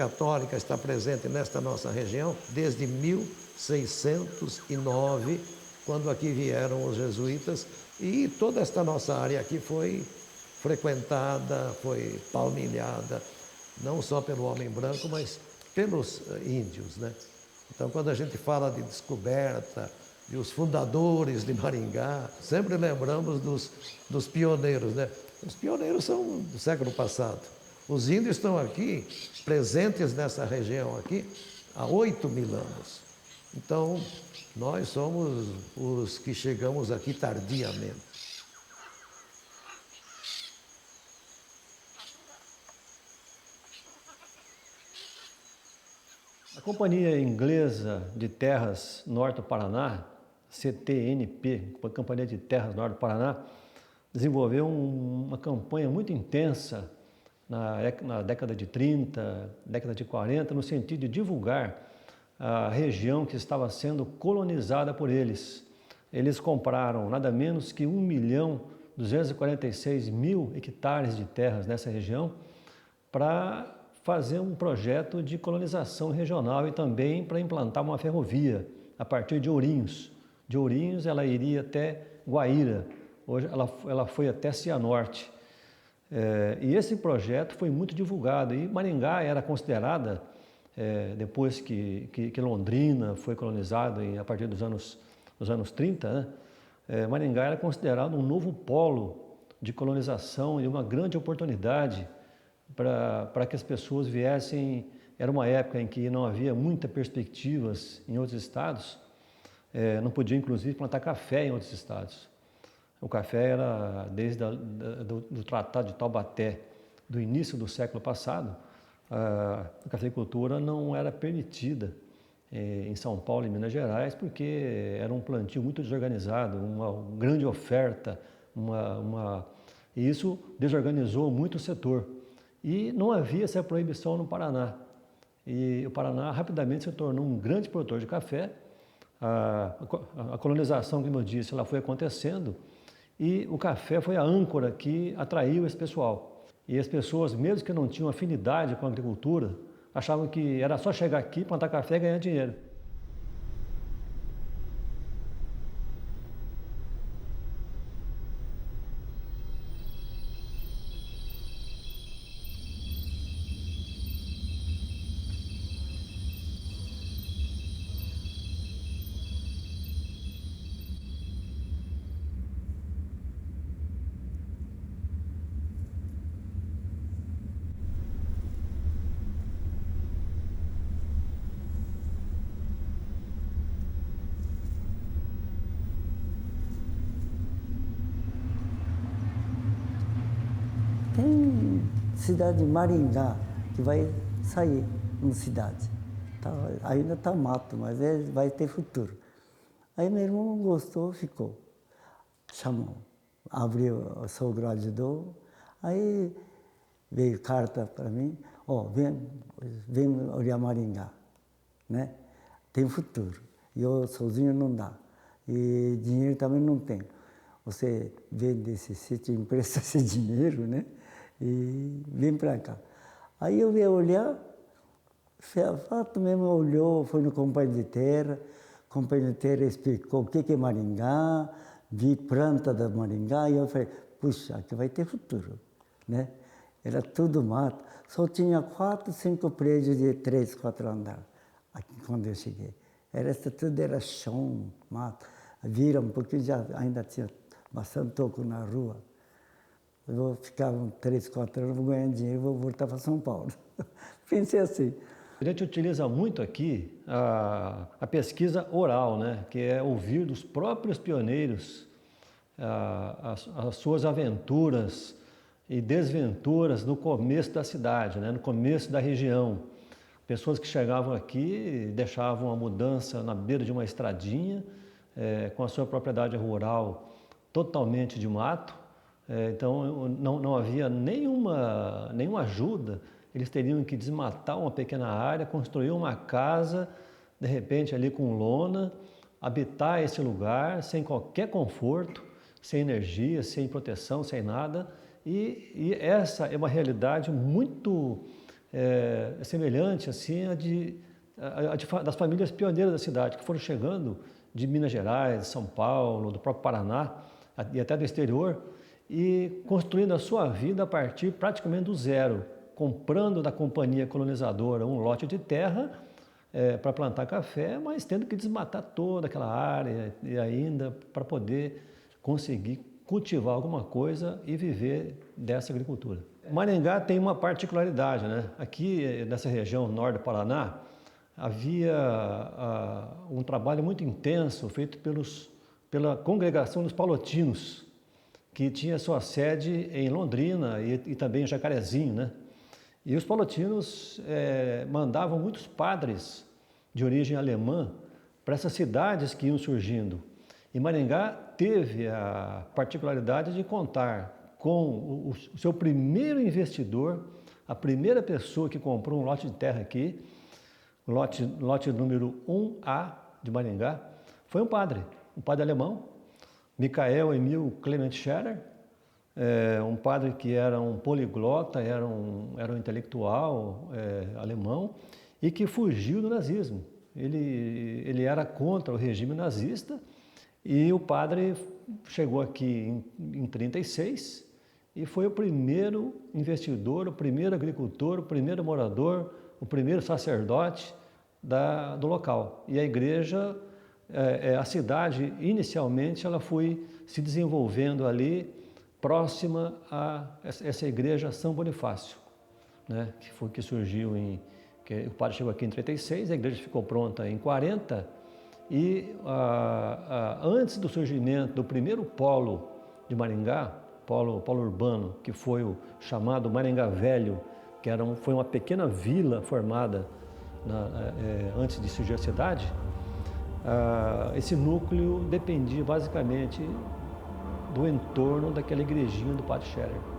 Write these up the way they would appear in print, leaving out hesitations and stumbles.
Católica está presente nesta nossa região desde 1609, quando aqui vieram os jesuítas, e toda esta nossa área aqui foi frequentada, foi palmilhada, não só pelo homem branco, mas pelos índios, né? Então, quando a gente fala de descoberta, de os fundadores de Maringá, sempre lembramos dos pioneiros, né? Os pioneiros são do século passado. Os índios estão aqui, presentes nessa região aqui, há 8.000 anos. Então, nós somos os que chegamos aqui tardiamente. A Companhia Inglesa de Terras Norte do Paraná, CTNP, a Companhia de Terras Norte do Paraná, desenvolveu uma campanha muito intensa na década de 30, década de 40, no sentido de divulgar a região que estava sendo colonizada por eles. Eles compraram nada menos que 1.246.000 hectares de terras nessa região para fazer um projeto de colonização regional e também para implantar uma ferrovia a partir de Ourinhos. De Ourinhos ela iria até Guaíra, hoje ela foi até Cianorte. E esse projeto foi muito divulgado e Maringá era considerada, depois que Londrina foi colonizado a partir dos anos 30, né? Maringá era considerado um novo polo de colonização e uma grande oportunidade para que as pessoas viessem. Era uma época em que não havia muitas perspectivas em outros estados, não podia inclusive plantar café em outros estados. O café era, desde do Tratado de Taubaté, do início do século passado, a cafeicultura não era permitida em São Paulo e Minas Gerais, porque era um plantio muito desorganizado, uma grande oferta, e isso desorganizou muito o setor. E não havia essa proibição no Paraná. E o Paraná rapidamente se tornou um grande produtor de café. A colonização, como eu disse, ela foi acontecendo e o café foi a âncora que atraiu esse pessoal. E as pessoas, mesmo que não tinham afinidade com a agricultura, achavam que era só chegar aqui, plantar café e ganhar dinheiro. Tem cidade de Maringá que vai sair uma cidade. Tá, ainda está mato, mas vai ter futuro. Aí meu irmão gostou, ficou. Chamou, abriu, o sogro ajudou. Aí veio carta para mim, vem olhar Maringá, né? Tem futuro. Eu sozinho não dá. E dinheiro também não tenho. Você vende esse sítio, empresta esse dinheiro, né? E vem para cá. Aí eu ia olhar, fato mesmo olhou, foi no Companhia de Terra, Companhia de Terra explicou o que é Maringá, vi planta da Maringá, e eu falei, puxa, aqui vai ter futuro, né? Era tudo mato, só tinha 4, 5 prédios de 3, 4 andares, aqui quando eu cheguei. Tudo era chão, mato. Viram, porque ainda tinha bastante toco na rua. Eu vou ficar 3, 4 anos, vou ganhar dinheiro, vou voltar para São Paulo. Pensei assim. A gente utiliza muito aqui a pesquisa oral, né? Que é ouvir dos próprios pioneiros as suas aventuras e desventuras no começo da cidade, né? No começo da região. Pessoas que chegavam aqui deixavam a mudança na beira de uma estradinha, com a sua propriedade rural totalmente de mato. Então não havia nenhuma ajuda, eles teriam que desmatar uma pequena área, construir uma casa, de repente ali com lona, habitar esse lugar sem qualquer conforto, sem energia, sem proteção, sem nada. E essa é uma realidade muito é semelhante assim das famílias pioneiras da cidade, que foram chegando de Minas Gerais, de São Paulo, do próprio Paraná e até do exterior, e construindo a sua vida a partir praticamente do zero, comprando da companhia colonizadora um lote de terra para plantar café, mas tendo que desmatar toda aquela área e ainda para poder conseguir cultivar alguma coisa e viver dessa agricultura. Maringá tem uma particularidade, né? Aqui nessa região norte do Paraná havia um trabalho muito intenso feito pela congregação dos Paulotinos, que tinha sua sede em Londrina e também em Jacarezinho, né? E os Paulotinos mandavam muitos padres de origem alemã para essas cidades que iam surgindo. E Maringá teve a particularidade de contar com o seu primeiro investidor, a primeira pessoa que comprou um lote de terra aqui, lote número 1A de Maringá, foi um padre alemão, Michael Emil Clement Scherer, um padre que era um poliglota, era um intelectual alemão e que fugiu do nazismo. Ele era contra o regime nazista e o padre chegou aqui em 1936 e foi o primeiro investidor, o primeiro agricultor, o primeiro morador, o primeiro sacerdote do local. E a igreja, a cidade, inicialmente, ela foi se desenvolvendo ali, próxima a essa igreja São Bonifácio, né? Que surgiu o padre chegou aqui em 1936, a igreja ficou pronta em 1940, e antes do surgimento do primeiro polo de Maringá, polo urbano, que foi o chamado Maringá Velho, que foi uma pequena vila formada antes de surgir a cidade, esse núcleo dependia basicamente do entorno daquela igrejinha do Padre Scherer.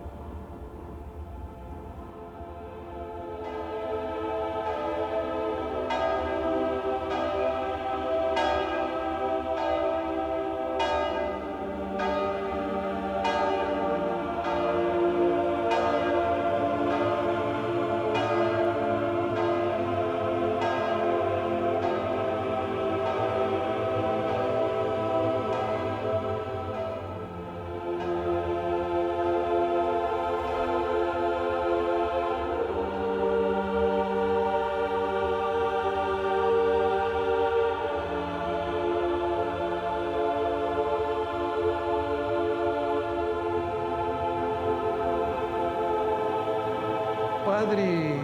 O padre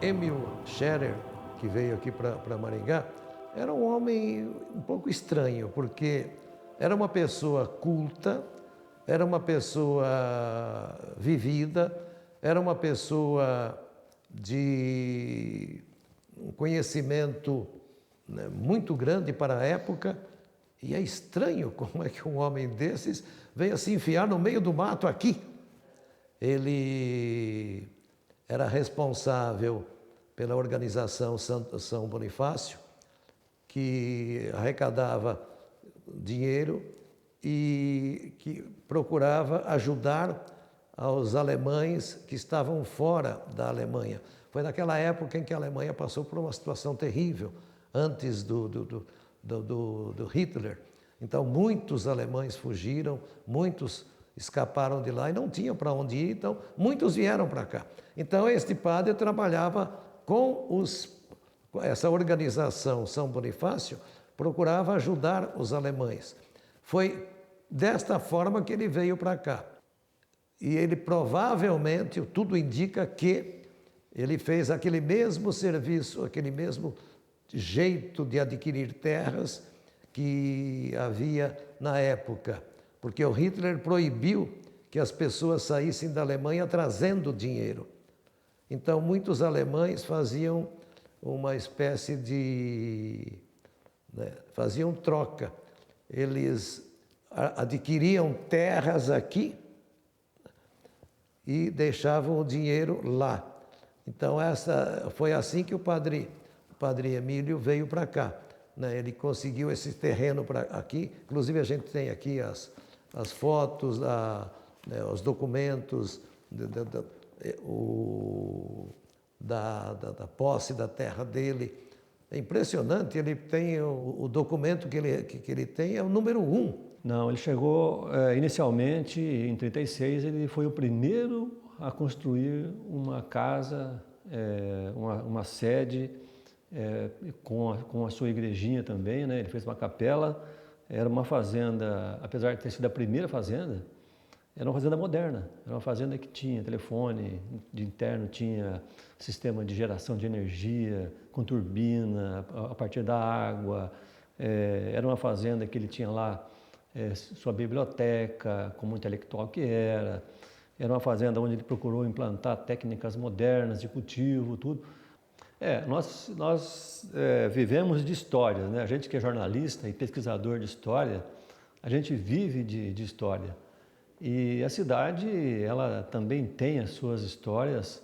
Emil Scherer, que veio aqui para Maringá, era um homem um pouco estranho, porque era uma pessoa culta, era uma pessoa vivida, era uma pessoa de um conhecimento, né, muito grande para a época, e é estranho como é que um homem desses veio se enfiar no meio do mato aqui. Ele era responsável pela organização São Bonifácio, que arrecadava dinheiro e que procurava ajudar aos alemães que estavam fora da Alemanha. Foi naquela época em que a Alemanha passou por uma situação terrível, antes do Hitler. Então, muitos alemães fugiram, muitos escaparam de lá e não tinham para onde ir, então muitos vieram para cá. Então, este padre trabalhava com essa organização São Bonifácio, procurava ajudar os alemães. Foi desta forma que ele veio para cá. E ele provavelmente, tudo indica que ele fez aquele mesmo serviço, aquele mesmo jeito de adquirir terras que havia na época, porque o Hitler proibiu que as pessoas saíssem da Alemanha trazendo dinheiro. Então, muitos alemães faziam uma espécie de... faziam troca. Eles adquiriam terras aqui e deixavam o dinheiro lá. Então, foi assim que o padre Emílio veio para cá. Ele conseguiu esse terreno aqui, inclusive a gente tem aqui as fotos, os documentos, da posse da terra dele. É impressionante, ele tem o documento que ele tem, é o número 1. Não, ele chegou, inicialmente, em 36, ele foi o primeiro a construir uma casa, uma sede, com a sua igrejinha também, né? Ele fez uma capela, era uma fazenda, apesar de ter sido a primeira fazenda, era uma fazenda moderna, era uma fazenda que tinha telefone, de interno tinha sistema de geração de energia, com turbina, a partir da água, era uma fazenda que ele tinha lá sua biblioteca, como intelectual que era uma fazenda onde ele procurou implantar técnicas modernas de cultivo, tudo. Nós vivemos de histórias, né? A gente que é jornalista e pesquisador de história, a gente vive de história. E a cidade, ela também tem as suas histórias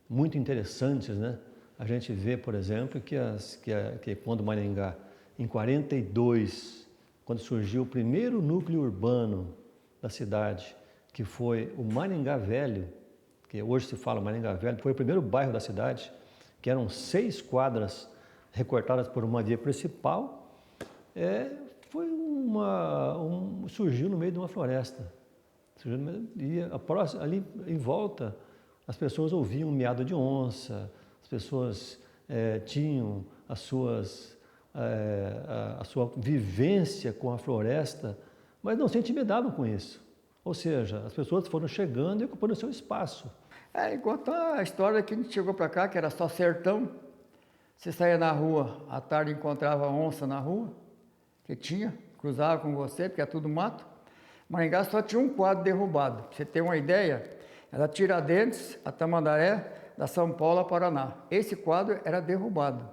muito interessantes, né? A gente vê, por exemplo, que quando Maringá, em 42, quando surgiu o primeiro núcleo urbano da cidade, que foi o Maringá Velho, que hoje se fala Maringá Velho, foi o primeiro bairro da cidade, que eram 6 quadras recortadas por uma via principal, surgiu no meio de uma floresta. E ali em volta, as pessoas ouviam um miado de onça, as pessoas tinham a sua vivência com a floresta, mas não se intimidavam com isso. Ou seja, as pessoas foram chegando e ocupando o seu espaço. Enquanto a história que a gente chegou para cá, que era só sertão, você saía na rua, à tarde encontrava onça na rua, que cruzava com você, porque é tudo mato. Maringá só tinha um quadro derrubado. Pra você ter uma ideia, era Tiradentes, a Tamandaré, da São Paulo a Paraná. Esse quadro era derrubado.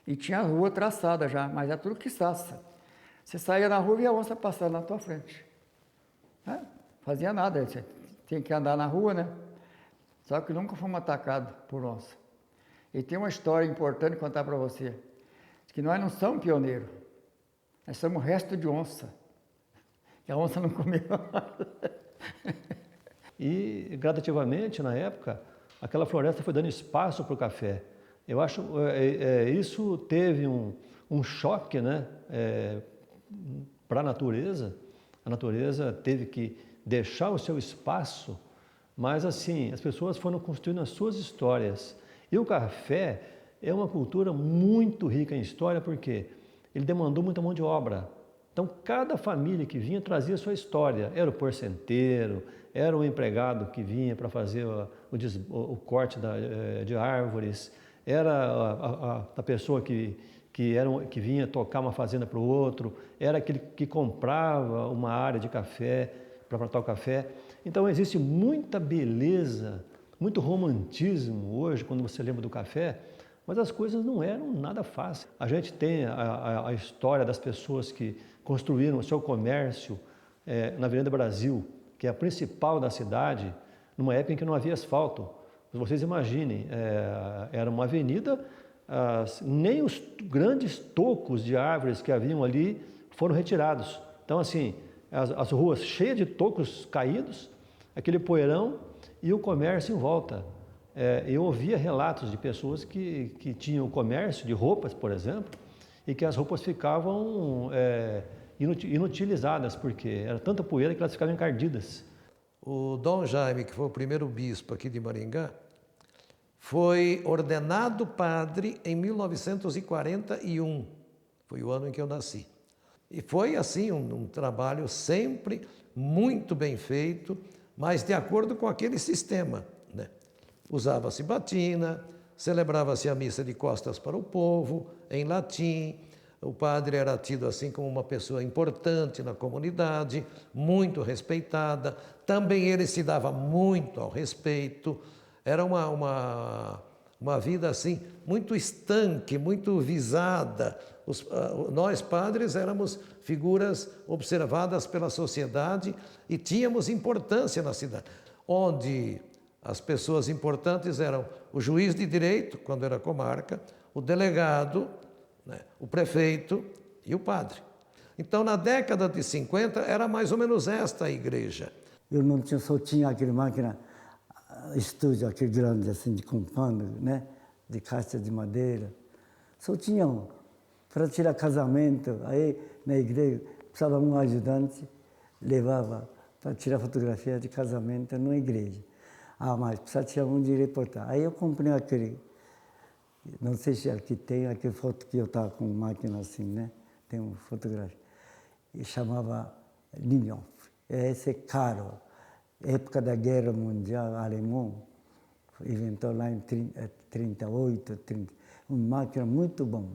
E tinha a rua traçada já, mas era tudo quiçaça. Você saía na rua e a onça passando na tua frente. Fazia nada, você tinha que andar na rua, né? Só que nunca fomos atacados por onça. E tem uma história importante contar para você. Que nós não somos pioneiros. Nós somos resto de onça. Que a onça não comeu nada. E, gradativamente, na época, aquela floresta foi dando espaço para o café. Eu acho isso teve um choque, né, para a natureza. A natureza teve que deixar o seu espaço, mas assim, as pessoas foram construindo as suas histórias. E o café é uma cultura muito rica em história, porque ele demandou muita mão de obra. Então, cada família que vinha trazia a sua história. Era o porcenteiro, era o empregado que vinha para fazer o corte de árvores, era a pessoa que vinha tocar uma fazenda para o outro, era aquele que comprava uma área de café para plantar o café. Então, existe muita beleza, muito romantismo hoje, quando você lembra do café, mas as coisas não eram nada fáceis. A gente tem a história das pessoas que construíram o seu comércio na Avenida Brasil, que é a principal da cidade, numa época em que não havia asfalto. Vocês imaginem, era uma avenida, nem os grandes tocos de árvores que haviam ali foram retirados. Então, assim, as ruas cheias de tocos caídos, aquele poeirão e o comércio em volta. Eu ouvia relatos de pessoas que tinham comércio de roupas, por exemplo, e que as roupas ficavam inutilizadas, porque era tanta poeira que elas ficavam encardidas. O Dom Jaime, que foi o primeiro bispo aqui de Maringá, foi ordenado padre em 1941, foi o ano em que eu nasci. E foi assim um trabalho sempre muito bem feito, mas de acordo com aquele sistema, né? Usava-se batina, celebrava-se a missa de costas para o povo, em latim. O padre era tido assim como uma pessoa importante na comunidade, muito respeitada. Também ele se dava muito ao respeito. Era uma vida assim muito estanque, muito visada. Nós padres éramos figuras observadas pela sociedade e tínhamos importância na cidade, onde as pessoas importantes eram o juiz de direito, quando era comarca, o delegado, né, o prefeito e o padre. Então, na década de 50, era mais ou menos esta a igreja. Eu não tinha, só tinha aquela máquina estúdio aquele grande assim de comando, né? De caixa de madeira. Só tinha um. Para tirar casamento, aí na igreja precisava um ajudante, levava para tirar fotografia de casamento na igreja. Ah, mas precisava tirar um de reportar. Aí eu comprei aquele, não sei se aqui tem, aquele foto que eu estava com máquina assim, né? Tem uma fotografia. E chamava Linhof. Esse é caro. Época da Guerra Mundial Alemã, inventou lá em 38, 30. Uma máquina muito bom.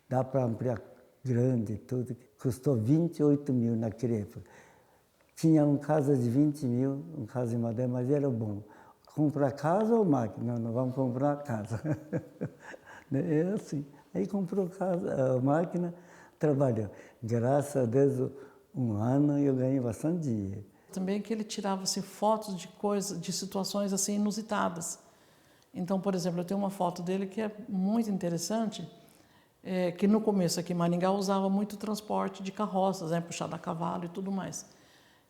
Dá para ampliar grande tudo. Custou 28 mil naquela época. Tinha um casa de 20 mil, um casa de madeira, mas era bom. Comprar casa ou máquina? Não, vamos comprar casa. É assim. Aí comprou casa, a máquina, trabalhou. Graças a Deus, um ano eu ganhei bastante dinheiro. Também que ele tirava assim, fotos de coisas, de situações assim inusitadas. Então, por exemplo, eu tenho uma foto dele que é muito interessante, que no começo aqui em Maringá usava muito transporte de carroças, né, puxado a cavalo e tudo mais.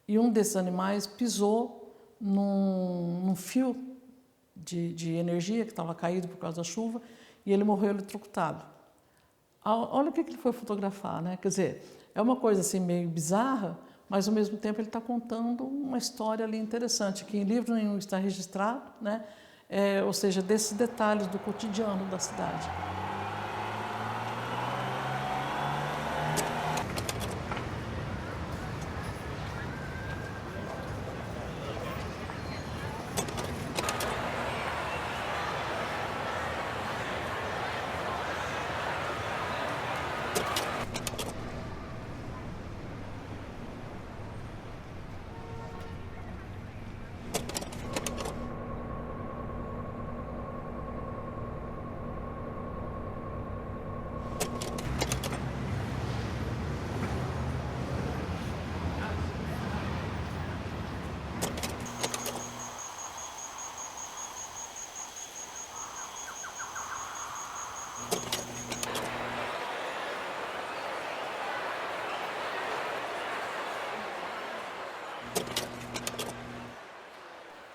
E um desses animais pisou num fio de energia que estava caído por causa da chuva e ele morreu eletrocutado. Olha o que ele foi fotografar, né? Quer dizer, é uma coisa assim meio bizarra, mas ao mesmo tempo ele está contando uma história ali interessante, que em livro nenhum está registrado, né? Ou seja, desses detalhes do cotidiano da cidade.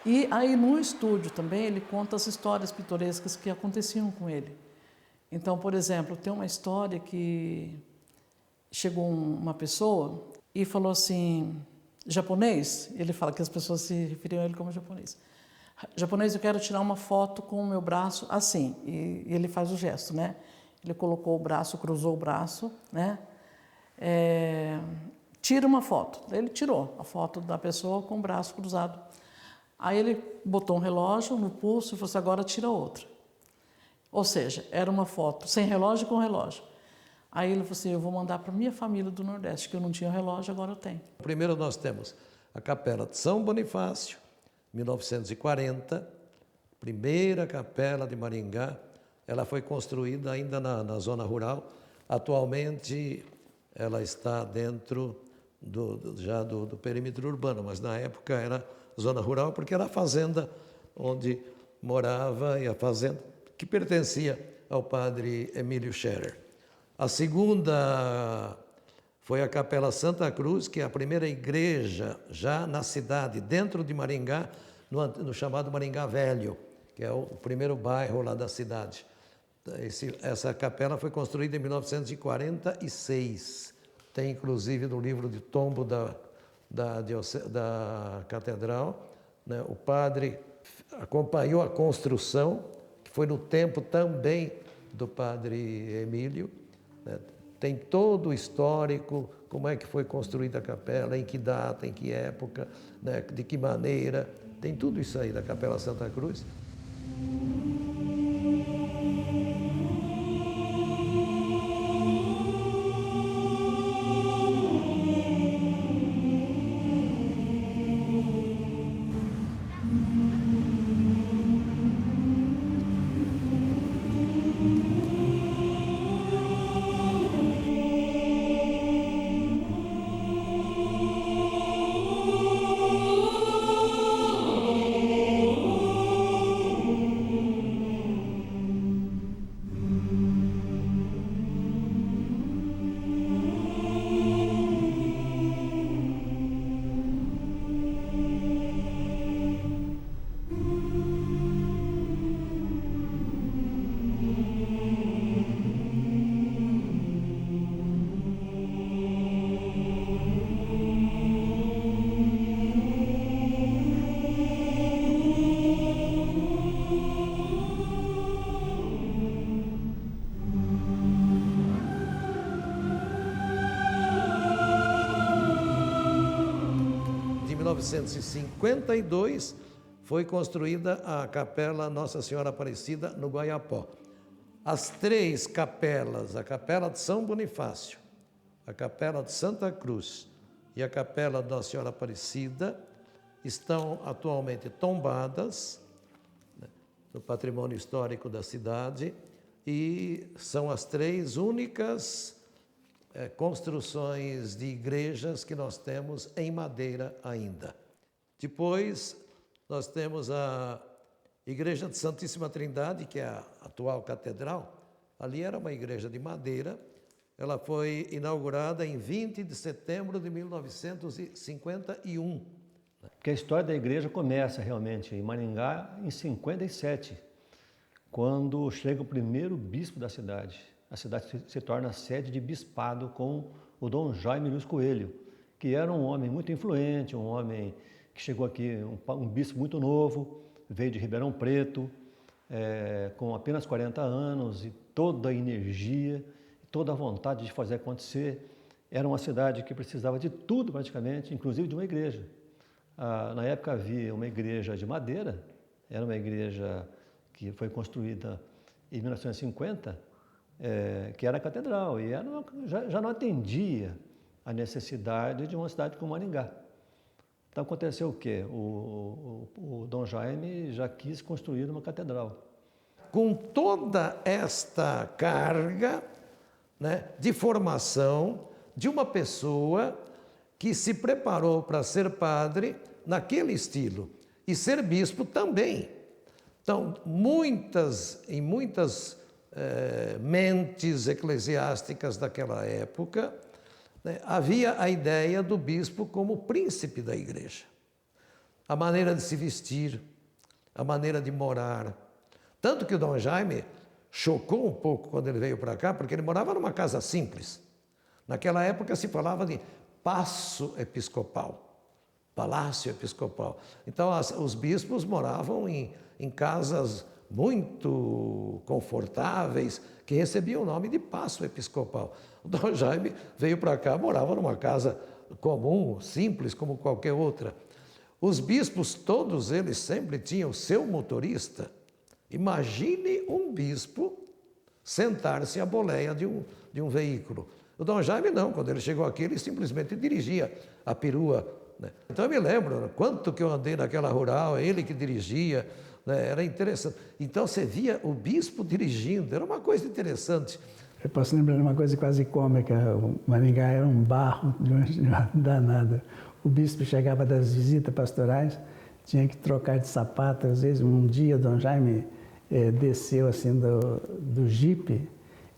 E aí no estúdio também ele conta as histórias pitorescas que aconteciam com ele. Então, por exemplo, tem uma história que chegou uma pessoa e falou assim, japonês, ele fala que as pessoas se referiam a ele como japonês. Japonês, eu quero tirar uma foto com o meu braço assim, e ele faz o gesto, né? Ele colocou o braço, cruzou o braço, né? Tira uma foto. Ele tirou a foto da pessoa com o braço cruzado. Aí ele botou um relógio no pulso e falou assim, agora tira outra. Ou seja, era uma foto sem relógio e com relógio. Aí ele falou assim, eu vou mandar para a minha família do Nordeste, que eu não tinha relógio, agora eu tenho. Primeiro nós temos a Capela de São Bonifácio, 1940, primeira capela de Maringá. Ela foi construída ainda na zona rural. Atualmente ela está dentro do perímetro urbano, mas na época era zona rural, porque era a fazenda onde morava, e a fazenda que pertencia ao padre Emílio Scherer. A segunda foi a Capela Santa Cruz, que é a primeira igreja já na cidade, dentro de Maringá, no chamado Maringá Velho, que é o primeiro bairro lá da cidade. Essa capela foi construída em 1946. Tem inclusive no livro de tombo da catedral, né? O padre acompanhou a construção, que foi no tempo também do padre Emílio, né? Tem todo o histórico, como é que foi construída a capela, em que data, em que época, né? De que maneira, tem tudo isso aí da Capela Santa Cruz. 1952 foi construída a Capela Nossa Senhora Aparecida no Guaiapó. As três capelas, a Capela de São Bonifácio, a Capela de Santa Cruz e a Capela de Nossa Senhora Aparecida, estão atualmente tombadas, né, no patrimônio histórico da cidade, e são as três únicas construções de igrejas que nós temos em madeira ainda. Depois, nós temos a Igreja de Santíssima Trindade, que é a atual catedral. Ali era uma igreja de madeira. Ela foi inaugurada em 20 de setembro de 1951. Porque a história da igreja começa realmente em Maringá em 57, quando chega o primeiro bispo da cidade. A cidade se torna sede de bispado com o Dom Jaime Luiz Coelho, que era um homem muito influente, um homem que chegou aqui, um bispo muito novo, veio de Ribeirão Preto, com apenas 40 anos e toda a energia, toda a vontade de fazer acontecer. Era uma cidade que precisava de tudo praticamente, inclusive de uma igreja. Na época havia uma igreja de madeira, era uma igreja que foi construída em 1950, que era a catedral, e já não atendia a necessidade de uma cidade como Maringá. Então aconteceu o quê? O Dom Jaime já quis construir uma catedral. Com toda esta carga, né, de formação de uma pessoa que se preparou para ser padre naquele estilo e ser bispo também. Então, em muitas mentes eclesiásticas daquela época, né, havia a ideia do bispo como príncipe da igreja. A maneira de se vestir, a maneira de morar. Tanto que o Dom Jaime chocou um pouco quando ele veio para cá, porque ele morava numa casa simples. Naquela época se falava de paço episcopal, palácio episcopal. Então os bispos moravam em casas muito confortáveis, que recebiam o nome de paço episcopal. O Dom Jaime veio para cá, morava numa casa comum, simples, como qualquer outra. Os bispos, todos eles sempre tinham seu motorista. Imagine um bispo sentar-se à boleia de um veículo. O Dom Jaime não, quando ele chegou aqui, ele simplesmente dirigia a perua, né? Então eu me lembro quanto que eu andei naquela rural, ele que dirigia, né? Era interessante. Então você via o bispo dirigindo, era uma coisa interessante. Eu posso lembrar de uma coisa quase cômica, o Maringá era um barro de uma danada. O bispo chegava das visitas pastorais, tinha que trocar de sapato, às vezes um dia o Dom Jaime desceu assim do jipe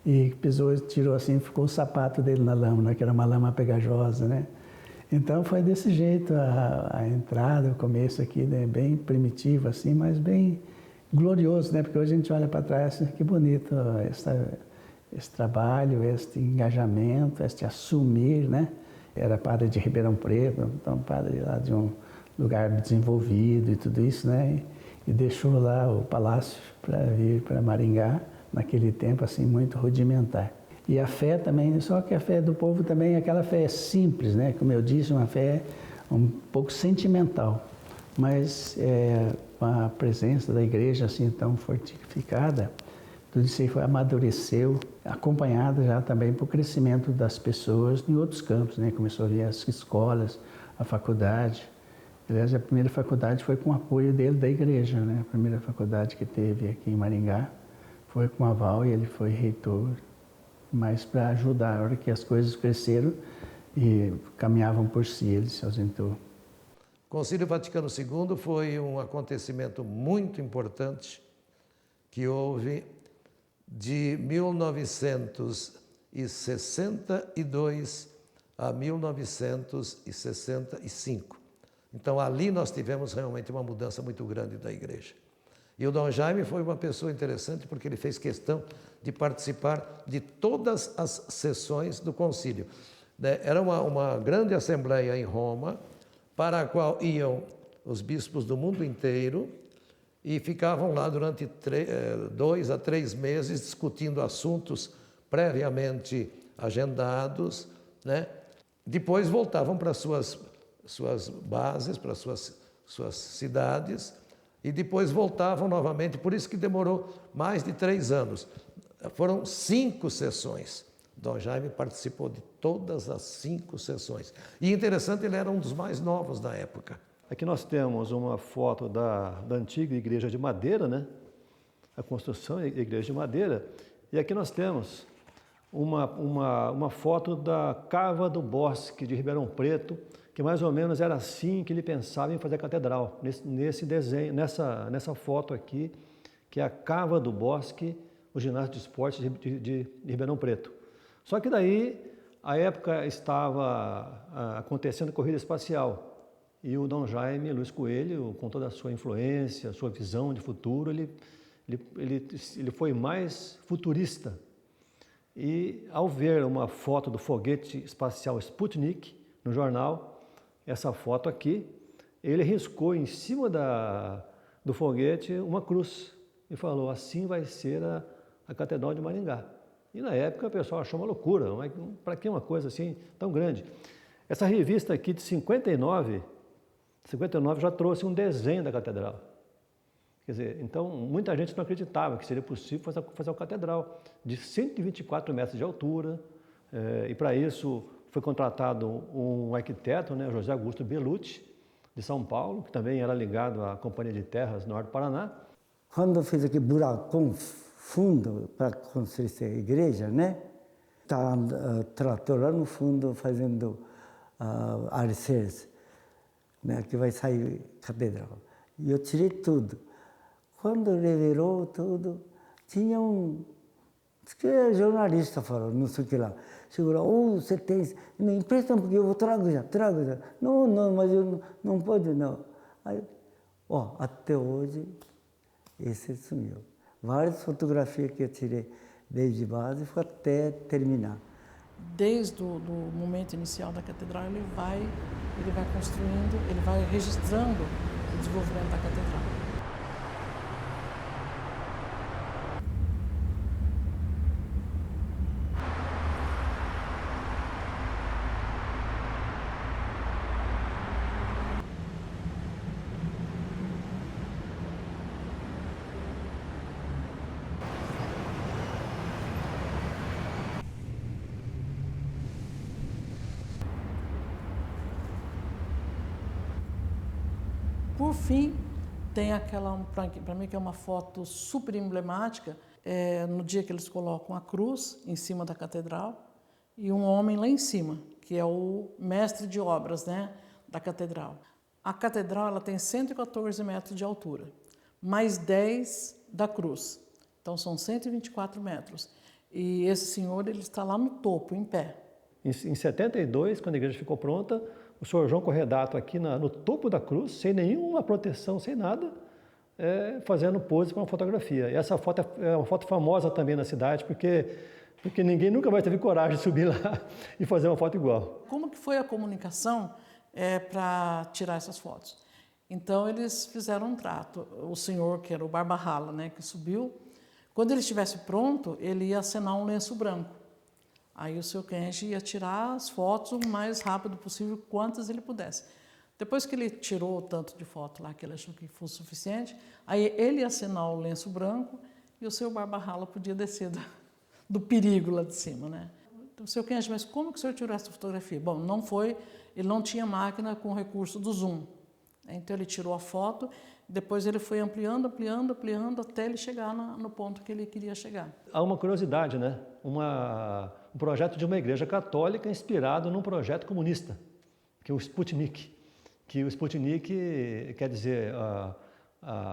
e pisou, tirou assim, ficou o sapato dele na lama, que era uma lama pegajosa, né? Então foi desse jeito a entrada, o começo aqui, né? Bem primitivo assim, mas bem glorioso, né? Porque hoje a gente olha para trás, que bonito esse trabalho, este engajamento, este assumir, né? Era padre de Ribeirão Preto, então padre lá de um lugar desenvolvido e tudo isso, né? E deixou lá o palácio para vir para Maringá, naquele tempo assim muito rudimentar. E a fé também, só que a fé do povo também é aquela fé simples, né? Como eu disse, uma fé um pouco sentimental, mas com a presença da igreja assim tão fortificada, tudo isso aí amadureceu, acompanhado já também por crescimento das pessoas em outros campos, né? Começou a vir as escolas, a faculdade. Aliás, a primeira faculdade foi com o apoio dele da igreja, né? A primeira faculdade que teve aqui em Maringá foi com o aval e ele foi reitor, mas para ajudar. A hora que as coisas cresceram e caminhavam por si, ele se ausentou. O Concílio Vaticano II foi um acontecimento muito importante que houve de 1962 a 1965. Então, ali nós tivemos realmente uma mudança muito grande da igreja. E o Dom Jaime foi uma pessoa interessante porque ele fez questão de participar de todas as sessões do concílio. Era uma grande assembleia em Roma, para a qual iam os bispos do mundo inteiro e ficavam lá durante 2 a 3 meses discutindo assuntos previamente agendados, né? Depois voltavam para suas suas bases, para suas cidades, e depois voltavam novamente, por isso que demorou mais de 3 anos. Foram 5 sessões. Dom Jaime participou de todas as 5 sessões. E interessante, ele era um dos mais novos da época. Aqui nós temos uma foto da antiga igreja de madeira, né? A construção da igreja de madeira. E aqui nós temos uma foto da Cava do Bosque de Ribeirão Preto, que mais ou menos era assim que ele pensava em fazer a catedral, nesse desenho, nessa foto aqui, que é a Cava do Bosque, o ginásio de esportes de Ribeirão Preto. Só que daí, a época estava acontecendo a corrida espacial, e o Dom Jaime Luiz Coelho, com toda a sua influência, sua visão de futuro, ele foi mais futurista. E ao ver uma foto do foguete espacial Sputnik no jornal, essa foto aqui, ele riscou em cima do foguete uma cruz e falou: assim vai ser a Catedral de Maringá. E na época o pessoal achou uma loucura, mas para que uma coisa assim tão grande? Essa revista aqui de 59 já trouxe um desenho da catedral. Quer dizer, então muita gente não acreditava que seria possível fazer uma catedral de 124 metros de altura, e para isso foi contratado um arquiteto, né, José Augusto Bellucci, de São Paulo, que também era ligado à Companhia de Terras do Norte do Paraná. Quando fez aquele buracão fundo para construir essa igreja, né? Está trator lá no fundo fazendo alicerce, né? Que vai sair catedral. E eu tirei tudo. Quando revelou tudo, tinha diz que é jornalista falou, não sei o que lá. Chegou lá: você tem, não empresta porque eu vou trago já. Não, mas eu não pode não. Aí, até hoje, esse sumiu. Várias fotografias que eu tirei desde base até terminar. Desde o momento inicial da catedral, ele vai construindo, ele vai registrando o desenvolvimento da catedral. Por fim, tem aquela, para mim, que é uma foto super emblemática, no dia que eles colocam a cruz em cima da catedral e um homem lá em cima, que é o mestre de obras, né, da catedral. A catedral ela tem 114 metros de altura, mais 10 da cruz. Então, são 124 metros. E esse senhor ele está lá no topo, em pé. Em 72, quando a igreja ficou pronta, o senhor João Corredato aqui no topo da cruz, sem nenhuma proteção, sem nada, fazendo pose para uma fotografia. E essa foto é uma foto famosa também na cidade, porque ninguém nunca vai ter coragem de subir lá e fazer uma foto igual. Como que foi a comunicação para tirar essas fotos? Então, eles fizeram um trato. O senhor, que era o Barba Rala, né, que subiu, quando ele estivesse pronto, ele ia acenar um lenço branco. Aí o seu Kenji ia tirar as fotos o mais rápido possível, quantas ele pudesse. Depois que ele tirou o tanto de foto lá que ele achou que fosse suficiente, aí ele ia acenar o lenço branco e o seu Barba Rala podia descer do perigo lá de cima, né? O seu Kenji, mas como que o senhor tirou essa fotografia? Bom, ele não tinha máquina com recurso do zoom. Então ele tirou a foto, depois ele foi ampliando até ele chegar no ponto que ele queria chegar. Há uma curiosidade, né? Um projeto de uma igreja católica inspirado num projeto comunista, que é o Sputnik. Que o Sputnik quer dizer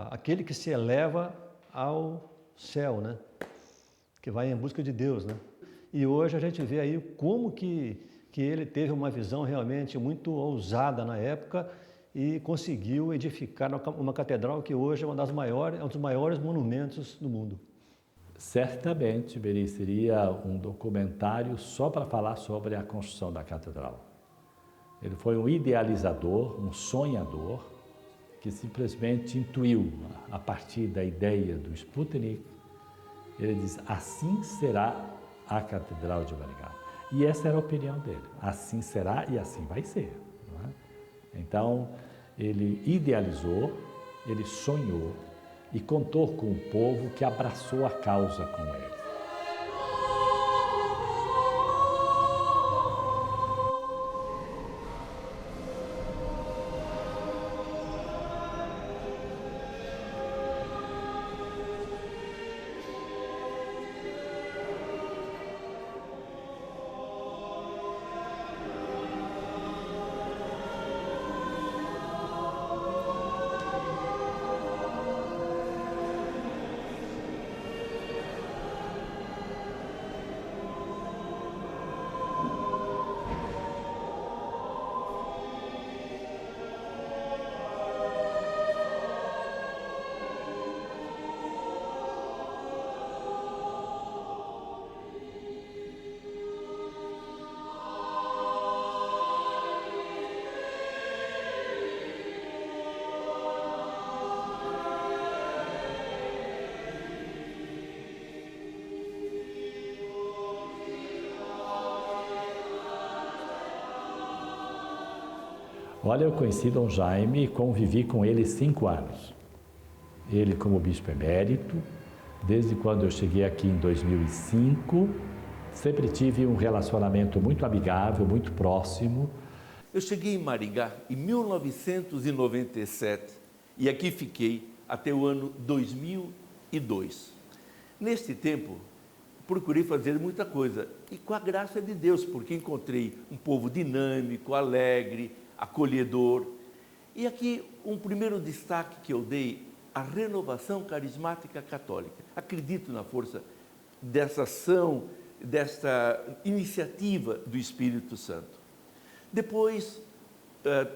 aquele que se eleva ao céu, né? Que vai em busca de Deus, né? E hoje a gente vê aí como que ele teve uma visão realmente muito ousada na época e conseguiu edificar uma catedral que hoje é um dos maiores monumentos do mundo. Certamente mereceria um documentário só para falar sobre a construção da catedral. Ele foi um idealizador, um sonhador, que simplesmente intuiu, a partir da ideia do Sputnik, ele diz: assim será a Catedral de Maringá. E essa era a opinião dele. Assim será e assim vai ser. Não é? Então, ele idealizou, ele sonhou e contou com um povo que abraçou a causa com ele. Olha, eu conheci Dom Jaime e convivi com ele 5 anos. Ele como bispo emérito, desde quando eu cheguei aqui em 2005, sempre tive um relacionamento muito amigável, muito próximo. Eu cheguei em Maringá em 1997 e aqui fiquei até o ano 2002. Neste tempo, procurei fazer muita coisa e com a graça de Deus, porque encontrei um povo dinâmico, alegre, acolhedor. E aqui um primeiro destaque que eu dei, a renovação carismática católica. Acredito na força dessa ação, desta iniciativa do Espírito Santo. Depois,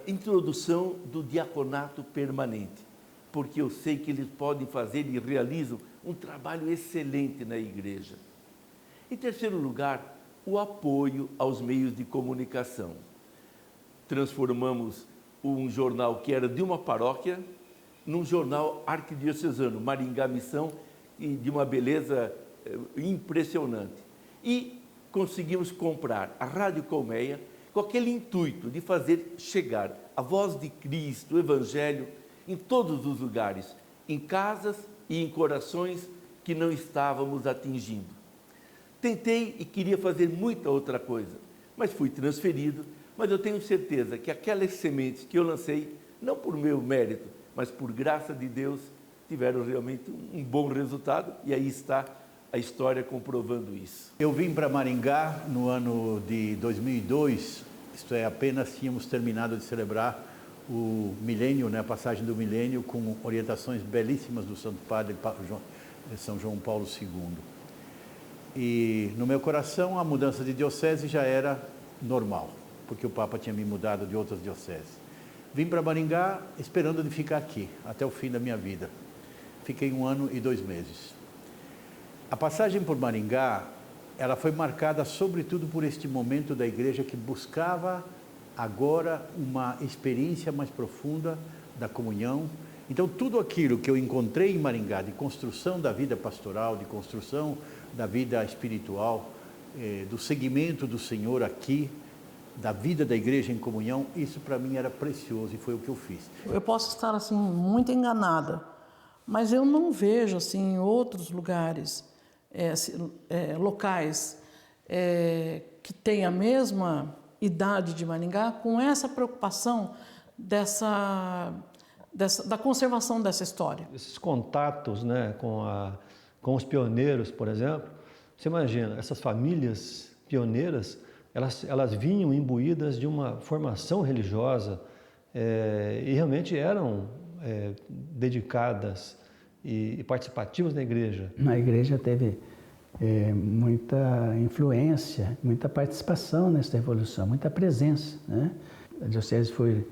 introdução do diaconato permanente, porque eu sei que eles podem fazer e realizam um trabalho excelente na igreja. Em terceiro lugar, o apoio aos meios de comunicação. Transformamos um jornal que era de uma paróquia num jornal arquidiocesano, Maringá Missão, e de uma beleza impressionante. E conseguimos comprar a Rádio Colmeia com aquele intuito de fazer chegar a voz de Cristo, o Evangelho, em todos os lugares, em casas e em corações que não estávamos atingindo. Tentei e queria fazer muita outra coisa, mas fui transferido. Mas eu tenho certeza que aquelas sementes que eu lancei, não por meu mérito, mas por graça de Deus, tiveram realmente um bom resultado, e aí está a história comprovando isso. Eu vim para Maringá no ano de 2002, isto é, apenas tínhamos terminado de celebrar o milênio, né, a passagem do milênio, com orientações belíssimas do Santo Padre São João Paulo II. E no meu coração a mudança de diocese já era normal, porque o Papa tinha me mudado de outras dioceses. Vim para Maringá esperando de ficar aqui, até o fim da minha vida. Fiquei 1 ano e 2 meses. A passagem por Maringá, ela foi marcada sobretudo por este momento da igreja que buscava agora uma experiência mais profunda da comunhão. Então tudo aquilo que eu encontrei em Maringá, de construção da vida pastoral, de construção da vida espiritual, do seguimento do Senhor aqui, da vida da igreja em comunhão, isso para mim era precioso e foi o que eu fiz. Eu posso estar assim muito enganada, mas eu não vejo assim em outros lugares, locais que têm a mesma idade de Maringá com essa preocupação da conservação dessa história. Esses contatos, né, com os pioneiros, por exemplo, você imagina, essas famílias pioneiras, elas vinham imbuídas de uma formação religiosa e realmente eram dedicadas e participativas na igreja. Na igreja teve muita influência, muita participação nessa evolução, muita presença, né? A diocese foi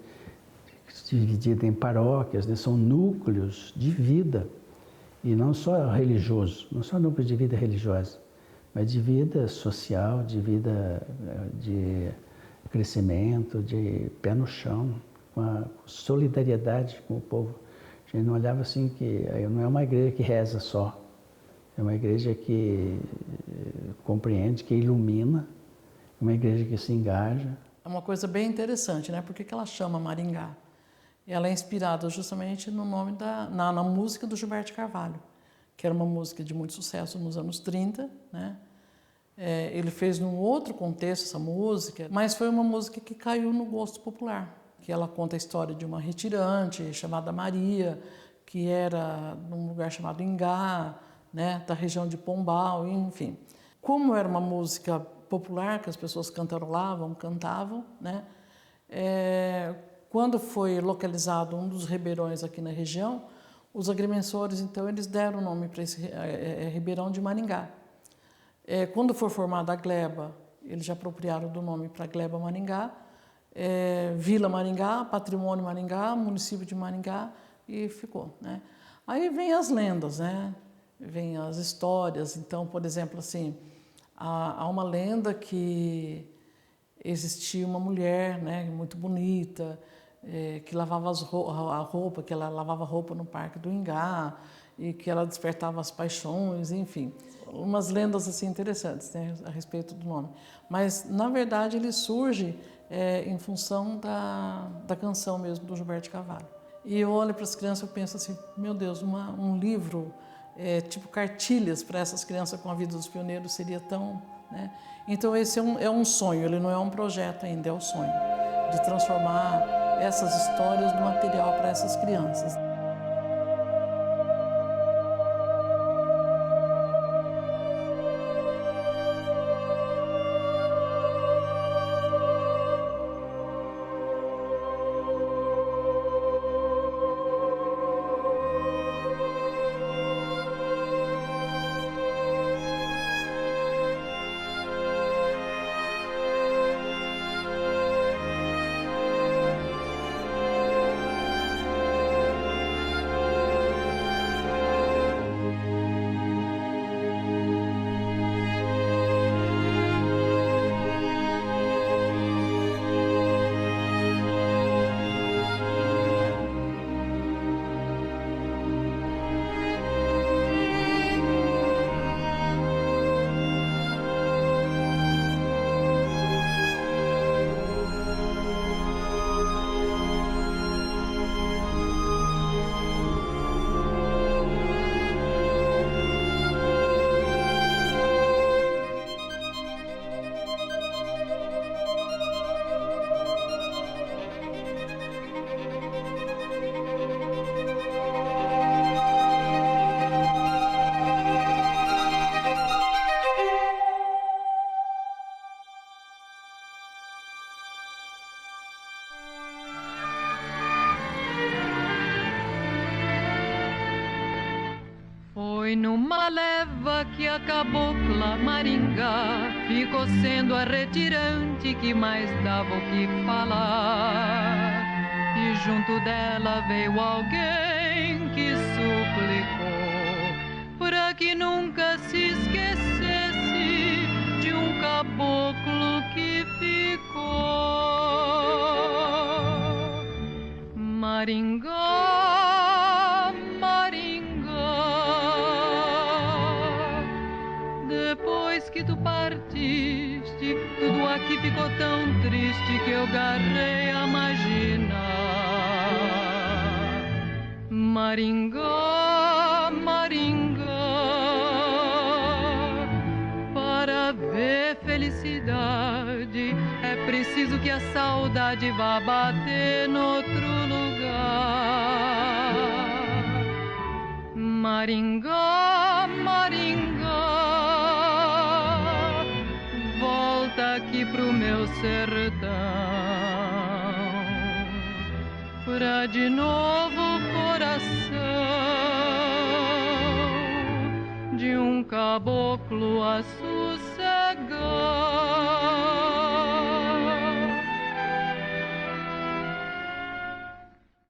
dividida em paróquias, né? São núcleos de vida, e não só religioso, não só núcleos de vida religiosa, mas de vida social, de vida de crescimento, de pé no chão, com a solidariedade com o povo. A gente não olhava assim que não é uma igreja que reza só, é uma igreja que compreende, que ilumina, uma igreja que se engaja, é uma coisa bem interessante, né? Por que ela chama Maringá? Ela é inspirada justamente no nome na música do Gilberto Carvalho, que era uma música de muito sucesso nos anos 30, né? Ele fez num outro contexto essa música, mas foi uma música que caiu no gosto popular, que ela conta a história de uma retirante chamada Maria, que era num lugar chamado Ingá, né, da região de Pombal, enfim. Como era uma música popular, que as pessoas cantavam, né, quando foi localizado um dos ribeirões aqui na região, os agrimensores, então, eles deram o nome para esse ribeirão de Maringá. Quando for formada a gleba, eles já apropriaram do nome para Gleba Maringá, Vila Maringá, Patrimônio Maringá, Município de Maringá, e ficou, né? Aí vem as lendas, né? Vem as histórias. Então, por exemplo, assim, há uma lenda que existia uma mulher, né, muito bonita, que lavava a roupa, que ela lavava roupa no Parque do Ingá e que ela despertava as paixões, enfim, umas lendas assim interessantes, né, a respeito do nome. Mas na verdade ele surge em função da canção mesmo do Gilberto Carvalho. E eu olho para as crianças e penso assim, meu Deus, um livro tipo cartilhas para essas crianças com a vida dos pioneiros seria tão, né? Então esse é um sonho, ele não é um projeto ainda, é o sonho de transformar essas histórias no material para essas crianças. Foi numa leva que a cabocla Maringá ficou sendo a retirante que mais dava o que falar. E junto dela veio alguém que suplicou para que nunca se esquecesse de um caboclo que ficou. Maringá, depois que tu partiste, tudo aqui ficou tão triste que eu garrei a imaginar. Maringá, para ver felicidade é preciso que a saudade vá bater noutro lugar. Maringá, volta aqui pro meu sertão, pra de novo o coração de um caboclo assustar.